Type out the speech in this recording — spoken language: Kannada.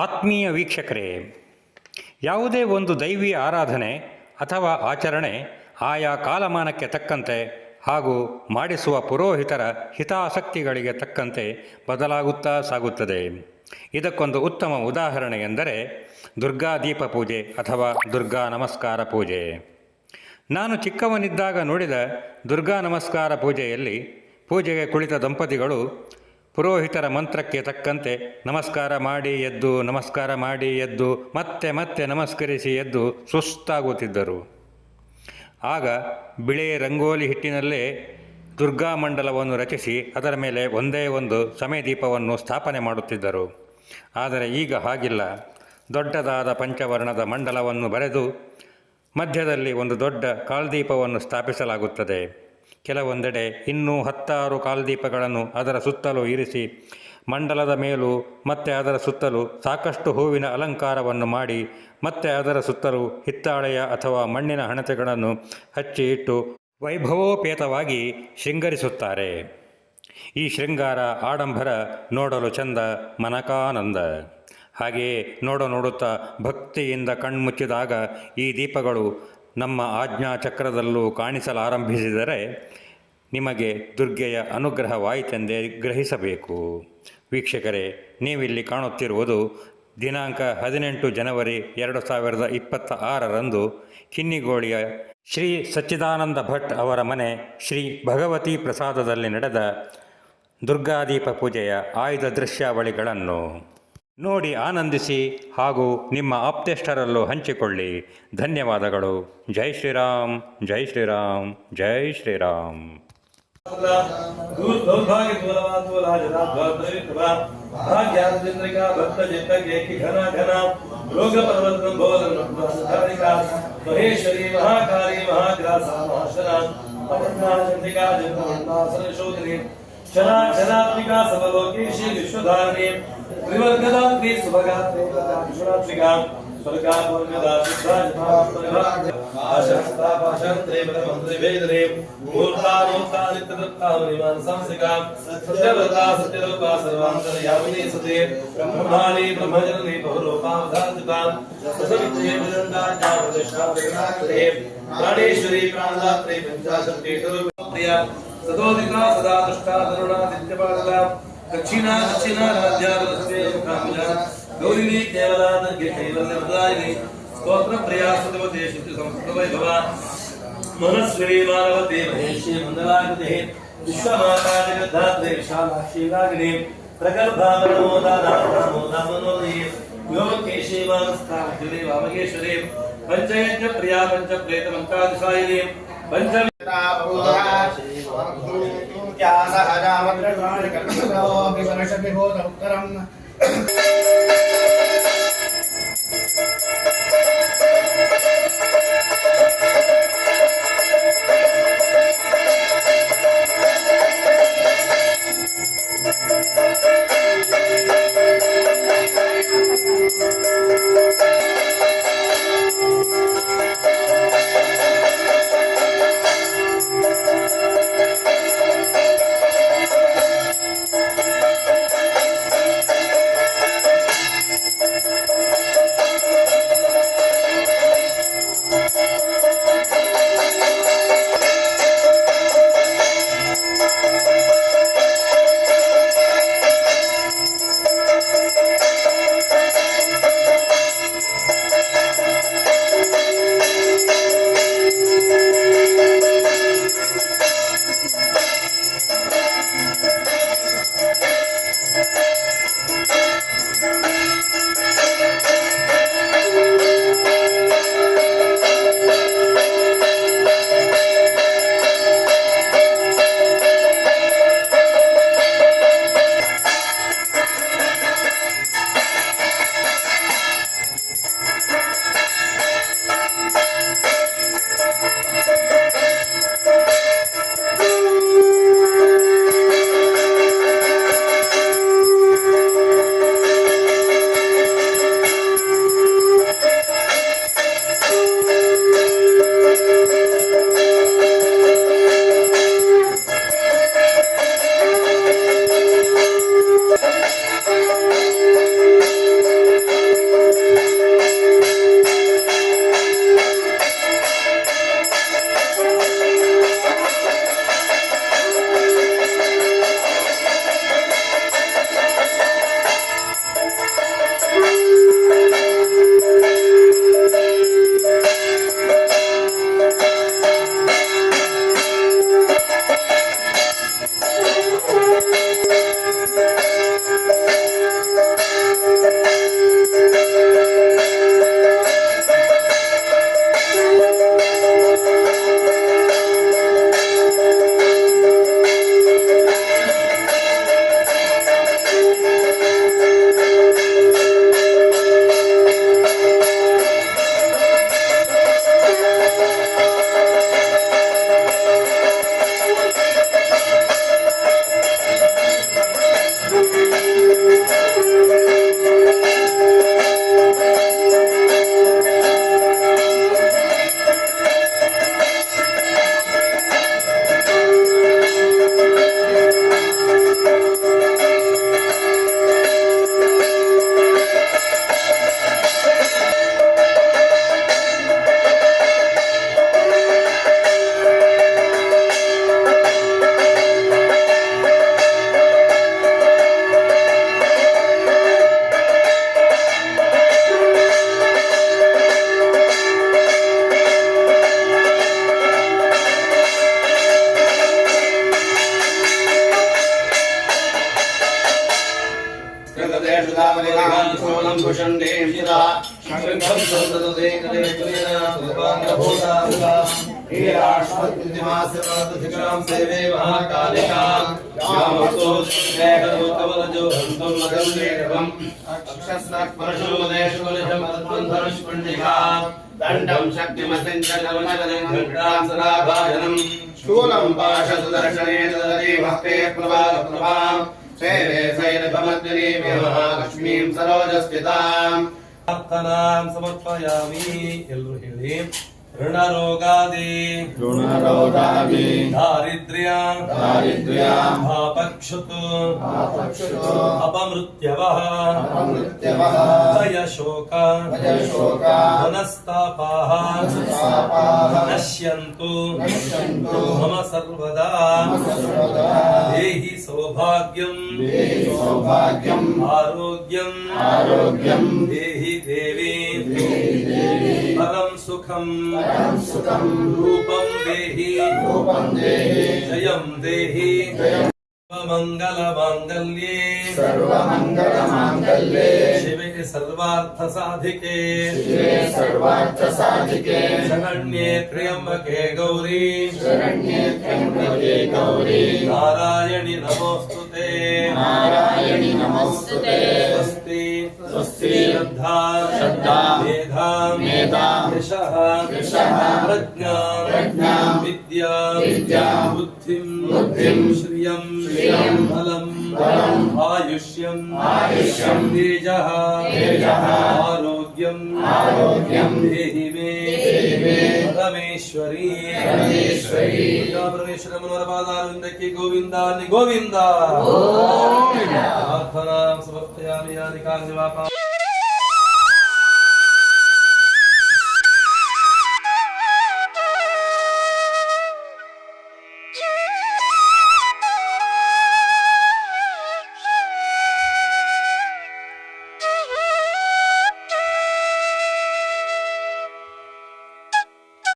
ಆತ್ಮೀಯ ವೀಕ್ಷಕರೇ, ಯಾವುದೇ ಒಂದು ದೈವಿ ಆರಾಧನೆ ಅಥವಾ ಆಚರಣೆ ಆಯಾ ಕಾಲಮಾನಕ್ಕೆ ತಕ್ಕಂತೆ ಹಾಗೂ ಮಾಡಿಸುವ ಪುರೋಹಿತರ ಹಿತಾಸಕ್ತಿಗಳಿಗೆ ತಕ್ಕಂತೆ ಬದಲಾಗುತ್ತಾ ಸಾಗುತ್ತದೆ. ಇದಕ್ಕೊಂದು ಉತ್ತಮ ಉದಾಹರಣೆ ಎಂದರೆ ದುರ್ಗಾ ದೀಪ ಪೂಜೆ ಅಥವಾ ದುರ್ಗಾ ನಮಸ್ಕಾರ ಪೂಜೆ. ನಾನು ಚಿಕ್ಕವನಿದ್ದಾಗ ನೋಡಿದ ದುರ್ಗಾ ನಮಸ್ಕಾರ ಪೂಜೆಯಲ್ಲಿ ಪೂಜೆಗೆ ಕುಳಿತ ದಂಪತಿಗಳು ಪುರೋಹಿತರ ಮಂತ್ರಕ್ಕೆ ತಕ್ಕಂತೆ ನಮಸ್ಕಾರ ಮಾಡಿ ಎದ್ದು, ನಮಸ್ಕಾರ ಮಾಡಿ ಎದ್ದು, ಮತ್ತೆ ಮತ್ತೆ ನಮಸ್ಕರಿಸಿ ಎದ್ದು ಸುಸ್ತಾಗುತ್ತಿದ್ದರು. ಆಗ ಬಿಳಿ ರಂಗೋಲಿ ಹಿಟ್ಟಿನಲ್ಲೇ ದುರ್ಗಾ ಮಂಡಲವನ್ನು ರಚಿಸಿ ಅದರ ಮೇಲೆ ಒಂದೇ ಒಂದು ಸಮಯದೀಪವನ್ನು ಸ್ಥಾಪನೆ ಮಾಡುತ್ತಿದ್ದರು. ಆದರೆ ಈಗ ಹಾಗಿಲ್ಲ. ದೊಡ್ಡದಾದ ಪಂಚವರ್ಣದ ಮಂಡಲವನ್ನು ಬರೆದು ಮಧ್ಯದಲ್ಲಿ ಒಂದು ದೊಡ್ಡ ಕಾಲ್ದೀಪವನ್ನು ಸ್ಥಾಪಿಸಲಾಗುತ್ತದೆ. ಕೆಲವೊಂದೆಡೆ ಇನ್ನೂ 10 ಕಾಲ್ದೀಪಗಳನ್ನು ಅದರ ಸುತ್ತಲೂ ಇರಿಸಿ ಮಂಡಲದ ಮೇಲೂ ಮತ್ತೆ ಅದರ ಸುತ್ತಲೂ ಸಾಕಷ್ಟು ಹೂವಿನ ಅಲಂಕಾರವನ್ನು ಮಾಡಿ ಮತ್ತೆ ಅದರ ಸುತ್ತಲೂ ಹಿತ್ತಾಳೆಯ ಅಥವಾ ಮಣ್ಣಿನ ಹಣತೆಗಳನ್ನು ಹಚ್ಚಿ ಇಟ್ಟು ವೈಭವೋಪೇತವಾಗಿ ಶೃಂಗರಿಸುತ್ತಾರೆ. ಈ ಶೃಂಗಾರ ಆಡಂಬರ ನೋಡಲು ಚಂದ, ಮನಕಾನಂದ. ಹಾಗೆಯೇ ನೋಡುತ್ತಾ ಭಕ್ತಿಯಿಂದ ಕಣ್ಮುಚ್ಚಿದಾಗ ಈ ದೀಪಗಳು ನಮ್ಮ ಆಜ್ಞಾಚಕ್ರದಲ್ಲೂ ಕಾಣಿಸಲಾರಂಭಿಸಿದರೆ ನಿಮಗೆ ದುರ್ಗೆಯ ಅನುಗ್ರಹವಾಯಿತೆಂದೇ ಗ್ರಹಿಸಬೇಕು. ವೀಕ್ಷಕರೇ, ನೀವಿಲ್ಲಿ ಕಾಣುತ್ತಿರುವುದು ದಿನಾಂಕ 18 ಜನವರಿ 2026 ಕಿನ್ನಿಗೋಳಿಯ ಶ್ರೀ ಸಚ್ಚಿದಾನಂದ ಭಟ್ ಅವರ ಮನೆ ಶ್ರೀ ಭಗವತಿ ಪ್ರಸಾದದಲ್ಲಿ ನಡೆದ ದುರ್ಗಾದೀಪ ಪೂಜೆಯ ಆಯ್ದ ದೃಶ್ಯಾವಳಿಗಳನ್ನು ನೋಡಿ ಆನಂದಿಸಿ ಹಾಗೂ ನಿಮ್ಮ ಆಪ್ತೇಷ್ಟರಲ್ಲೂ ಹಂಚಿಕೊಳ್ಳಿ. ಧನ್ಯವಾದಗಳು. ಜೈ ಶ್ರೀರಾಮ್, ಜೈ ಶ್ರೀರಾಮ್, ಜೈ ಶ್ರೀರಾಮ್. ಶನಾತ್ಮಿಕಾ ಸಮಲೋಕೇಶಿ ವಿಶ್ವಧಾರಣೆ ತ್ರಿವರ್ಗದಾತ್ರಿ ಸುಭಗಾತ್ರಿ ವಿಶ್ವನಾಥ್ರಿಕಾ ಸ್ವರ್ಗಾಪುರ್ಗದಾ ಆಶಸ್ತಾಪಾಶಂತ್ರೇ ಪರಮಂತ್ರಿ ವೇದನೆ ಮೂರ್ತಾನೋಕ್ತಾನಿತ್ಯದತ್ತಾಮನಿಮಾನ ಸಂಸಿಕಾ ಸತ್ಯವ್ರತಾ ಸತ್ಯರೂಪಾ ಸರ್ವಾಂತರ್ಯಾಮಿನಿ ಸತಿ ಬ್ರಹ್ಮಾಣಿ ಬ್ರಹ್ಮಜನನಿ ಬಹುರೂಪಾವಧಾರಿತಾ ಸಸವಿದ್ಯೆ ವಿದಂಡಾಚಾರ ಪ್ರತಿಷ್ಠಾ ವಿಘ್ನಾಕ್ಷರೇ ಪ್ರಾಣೇಶ್ವರಿ ಪ್ರಾಣದಾತ್ರಿ ಪಂಚಾಶಕ್ತಿ ಸ್ವರೂಪಪ್ರಿಯ ಸದೋದಿತಾ ಸದಾ ದುಷ್ಟಾ ತರುಣಾದಿತ್ಯಪಾಲಕ ದಕ್ಷಿಣಾ ರಾಜ್ಯಾವಲಸ್ತೆ ಕಾಮಜಾ ಗೌರಿಣಿ ಕೇವಲಾದರ್ಗೆ ಕೈವಲ್ಯಪ್ರದಾಯಿನಿ ಸ್ತೋತ್ರ ಪ್ರಿಯಾಸುದೇವತೆ ಶುದ್ಧಿ ಸಂಸ್ಕೃತ ವೈಭವ ಮನಸ್ವಿನಿ ಮಾನವತೆ ಮಹೇಶಿ ಮಂದಲಾಗತೆ ವಿಶ್ವಮಾತಾ ಜಗದ್ಧಾತ್ರೆ ವಿಶಾಲಾಕ್ಷಿ ರಾಗಿಣಿ ಪ್ರಗಲ್ಭಾಮನಮೋದಾನಮೋದಾಮನೋದಿ ಯೋಗಕೇಶಿ ಮಾನಸ್ತಾ ವಿದ್ಯುನಿ ವಾಮಗೇಶ್ವರಿ ಪಂಚಯಜ್ಞ ಪ್ರಿಯಾ ಪಂಚ ಪ್ರೇತ ಮಂತ್ರಾದಿಶಾಯಿನಿ ಪಂಚ शोलं कुशण्डीं शिरा शृङ्खं सन्ददते कले कुलेना सुभाङ्गभूता हीराश्वत्तिमास्यप्रतिकां सेवे महाकालिकां यामसो कवलजो हन्तुं मदन्देवम् अक्षस्नक्परशोदेशकुलशमद्वन्धनुष्पण्डिकां दण्डं शक्तिमसिञ्चलवनगदं घण्टां सदाभाजनं शूलं पाशसुदर्शने ददति भक्ते प्रभां सेवे सैरभमद्विनी महालक्ष्मीं सरोजस्थिताम् ಪ್ರಾರ್ಥನಾಂ ಸಮರ್ಪಯಾಮಿ. ಎಲ್ಲರೂ ಹೇಳಿ. ಋಣರೋಗಾದಿ ದಾರಿದ್ರ್ಯ ಭಾಪಕ್ಷುತು ಅಪಮೃತ್ಯವಃ ಭಯ ಶೋಕ ಮನಸ್ತಾಪಾಃ ನಶ್ಯಂತು ಮಮ ಸರ್ವದಾ. ದೇಹಿ ಸೌಭಾಗ್ಯಂ ಆರೋಗ್ಯಂ ದೇಹಿ ದೇವಿ ಪರಂ ಸುಖಂ ರೂಪಂ ದೇಹಿ ಜಯಂ ದೇಹಿ ಮಂಗಲ ಮಾಂಗಲ್ಯೇ ಶಿವೆ ಸರ್ವಾರ್ಥ ಸಾಧಿಕೆ ಶರಣ್ಯೇ ತ್ರ್ಯಂಬಕೆ ಗೌರಿ ನಾರಾಯಣಿ ನಮೋಸ್ತುತೆ. ಸ್ವಸ್ತಿ ಶ್ರದ್ಧಾ ಮೇಧಾ ಯಶಃ ಪ್ರಜ್ಞಾ ವಿದ್ಯಾ ಬುದ್ಧಿಂ ಶ್ರಿಯಂ ಬಲಂ ಆಯುಷ್ಯಂ ತೇಜಃ ಆರೋಗ್ಯಂ ದೇಹಿ ಮೇ ಪರಮೇಶ್ವರಿ. ಪರಮೇಶ್ವರ ಮನೋರಪಾದಾರವಿಂದಕ್ಕೆ ಗೋವಿಂದ ಗೋವಿಂದ. ಪ್ರಾರ್ಥನಾ ಸಮರ್ಪಯಾಮಿ.